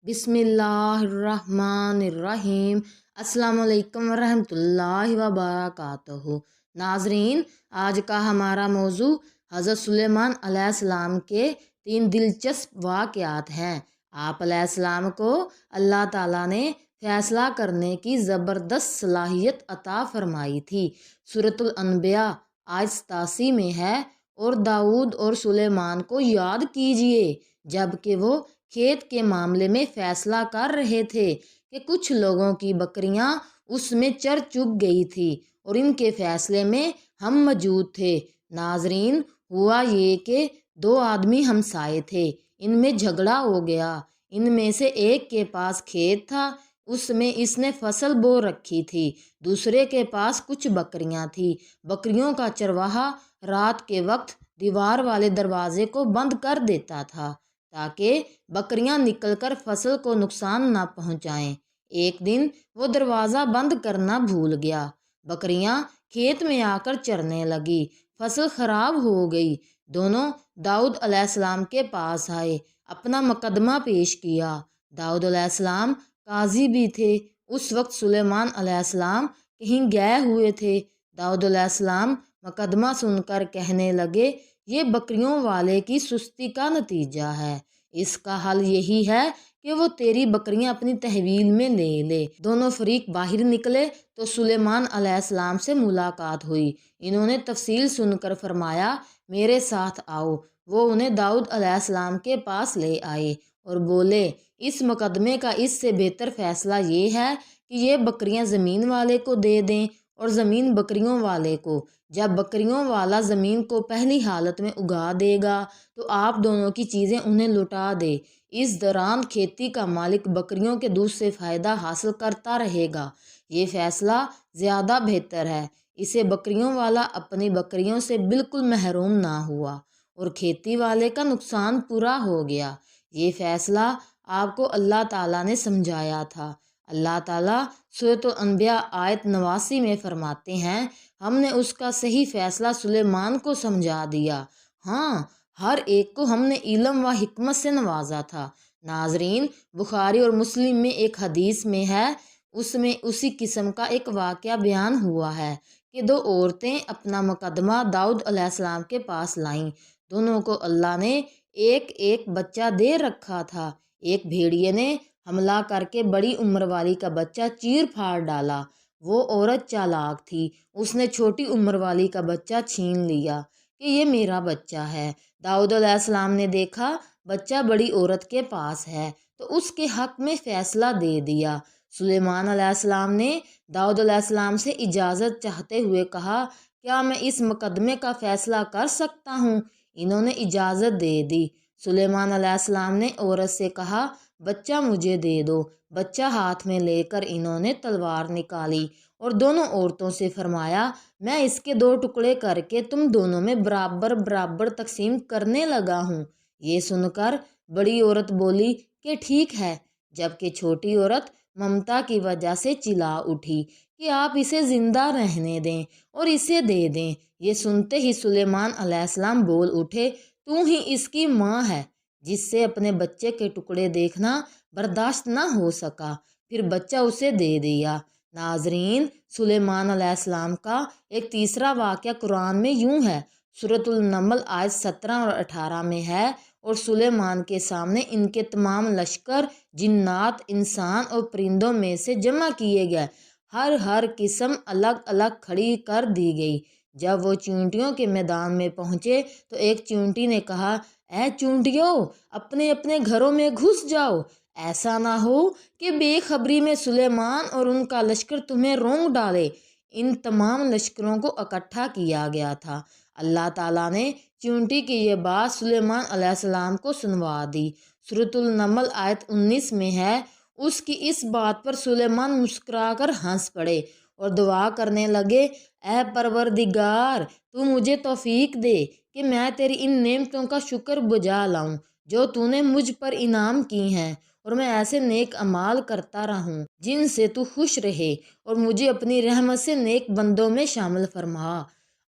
بسم اللہ الرحمن الرحیم۔ السلام علیکم ورحمۃ اللہ وبرکاتہ۔ ناظرین، آج کا ہمارا موضوع حضرت سلیمان علیہ السلام کے 3 دلچسپ واقعات ہیں۔ آپ علیہ السلام کو اللہ تعالیٰ نے فیصلہ کرنے کی زبردست صلاحیت عطا فرمائی تھی۔ سورۃ الانبیاء آیت 87 میں ہے، اور داؤد اور سلیمان کو یاد کیجئے جب کہ وہ کھیت کے معاملے میں فیصلہ کر رہے تھے کہ کچھ لوگوں کی بکریاں اس میں چر چگ گئی تھی اور ان کے فیصلے میں ہم موجود تھے۔ ناظرین، ہوا یہ کہ 2 آدمی ہمسائے تھے، ان میں جھگڑا ہو گیا۔ ان میں سے ایک کے پاس کھیت تھا، اس نے فصل بو رکھی تھی۔ دوسرے کے پاس کچھ بکریاں تھیں۔ بکریوں کا چرواہا رات کے وقت دیوار والے دروازے کو بند کر دیتا تھا تاکہ بکریاں نکل کر فصل کو نقصان نہ پہنچائیں۔ ایک دن وہ دروازہ بند کرنا بھول گیا۔ بکریاں کھیت میں آ کر چرنے لگی، فصل خراب ہو گئی۔ دونوں داؤد علیہ السلام کے پاس آئے، اپنا مقدمہ پیش کیا۔ داؤد علیہ السلام قاضی بھی تھے۔ اس وقت سلیمان علیہ السلام کہیں گئے ہوئے تھے۔ داؤد علیہ السلام مقدمہ سن کر کہنے لگے، یہ بکریوں والے کی سستی کا نتیجہ ہے۔ اس کا حل یہی ہے کہ وہ تیری بکریاں اپنی تحویل میں لے لے۔ دونوں فریق باہر نکلے تو سلیمان علیہ السلام سے ملاقات ہوئی۔ انہوں نے تفصیل سن کر فرمایا، میرے ساتھ آؤ۔ وہ انہیں داؤد علیہ السلام کے پاس لے آئے اور بولے، اس مقدمے کا اس سے بہتر فیصلہ یہ ہے کہ یہ بکریاں زمین والے کو دے دیں اور زمین بکریوں والے کو۔ جب بکریوں والا زمین کو پہلی حالت میں اگا دے گا تو آپ دونوں کی چیزیں انہیں لوٹا دے۔ اس دوران کھیتی کا مالک بکریوں کے دودھ سے فائدہ حاصل کرتا رہے گا۔ یہ فیصلہ زیادہ بہتر ہے۔ اسے بکریوں والا اپنی بکریوں سے بالکل محروم نہ ہوا اور کھیتی والے کا نقصان پورا ہو گیا۔ یہ فیصلہ آپ کو اللہ تعالیٰ نے سمجھایا تھا۔ اللہ تعالیٰ سورۃ الانبیاء آیت 89 میں فرماتے ہیں، ہم نے اس کا صحیح فیصلہ سلیمان کو سمجھا دیا۔ ہاں، ہر ایک کو ہم نے علم و حکمت سے نوازا تھا۔ ناظرین، بخاری اور مسلم میں ایک حدیث میں ہے، اس میں اسی قسم کا ایک واقعہ بیان ہوا ہے کہ 2 عورتیں اپنا مقدمہ داؤد علیہ السلام کے پاس لائیں۔ دونوں کو اللہ نے ایک ایک بچہ دے رکھا تھا۔ ایک بھیڑیے نے حملہ کر کے بڑی عمر والی کا بچہ چیر پھاڑ ڈالا۔ وہ عورت چالاک تھی، اس نے چھوٹی عمر والی کا بچہ چھین لیا کہ یہ میرا بچہ ہے۔ داؤد علیہ السلام نے دیکھا بچہ بڑی عورت کے پاس ہے تو اس کے حق میں فیصلہ دے دیا۔ سلیمان علیہ السلام نے داؤد علیہ السلام سے اجازت چاہتے ہوئے کہا، کیا میں اس مقدمے کا فیصلہ کر سکتا ہوں؟ انہوں نے اجازت دے دی۔ سلیمان علیہ السلام نے عورت سے کہا، بچہ مجھے دے دو۔ بچہ ہاتھ میں لے کر انہوں نے تلوار نکالی اور دونوں عورتوں سے فرمایا، میں اس کے 2 ٹکڑے کر کے تم دونوں میں برابر برابر تقسیم کرنے لگا ہوں۔ یہ سن کر بڑی عورت بولی کہ ٹھیک ہے، جبکہ چھوٹی عورت ممتا کی وجہ سے چلا اٹھی کہ آپ اسے زندہ رہنے دیں اور اسے دے دیں۔ یہ سنتے ہی سلیمان علیہ السلام بول اٹھے، تو ہی اس کی ماں ہے۔ جس سے اپنے بچے کے ٹکڑے دیکھنا برداشت نہ ہو سکا، پھر بچہ اسے دے دیا۔ ناظرین، سلیمان علیہ السلام کا ایک تیسرا واقعہ قرآن میں یوں ہے۔ سورۃ النمل آیت 17 اور 18 میں ہے، اور سلیمان کے سامنے ان کے تمام لشکر جنات، انسان اور پرندوں میں سے جمع کیے گئے۔ ہر قسم الگ الگ کھڑی کر دی گئی۔ جب وہ چیونٹیوں کے میدان میں پہنچے تو ایک چیونٹی نے کہا، اے چیونٹیوں، اپنے اپنے گھروں میں گھس جاؤ، ایسا نہ ہو کہ بے خبری میں سلیمان اور ان کا لشکر تمہیں رونگ ڈالے۔ ان تمام لشکروں کو اکٹھا کیا گیا تھا۔ اللہ تعالیٰ نے چیونٹی کی یہ بات سلیمان علیہ السلام کو سنوا دی۔ سورۃ النمل آیت 19 میں ہے، اس کی اس بات پر سلیمان مسکرا کر ہنس پڑے اور دعا کرنے لگے، اے پروردگار، تو مجھے توفیق دے کہ میں تیری ان نعمتوں کا شکر بجا لاؤں جو تو نے مجھ پر انعام کی ہیں، اور میں ایسے نیک اعمال کرتا رہوں جن سے تو خوش رہے، اور مجھے اپنی رحمت سے نیک بندوں میں شامل فرما۔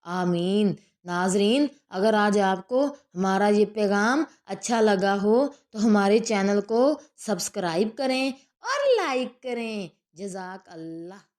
آمین۔ ناظرین، اگر آج آپ کو ہمارا یہ پیغام اچھا لگا ہو تو ہمارے چینل کو سبسکرائب کریں اور لائک کریں۔ جزاک اللہ۔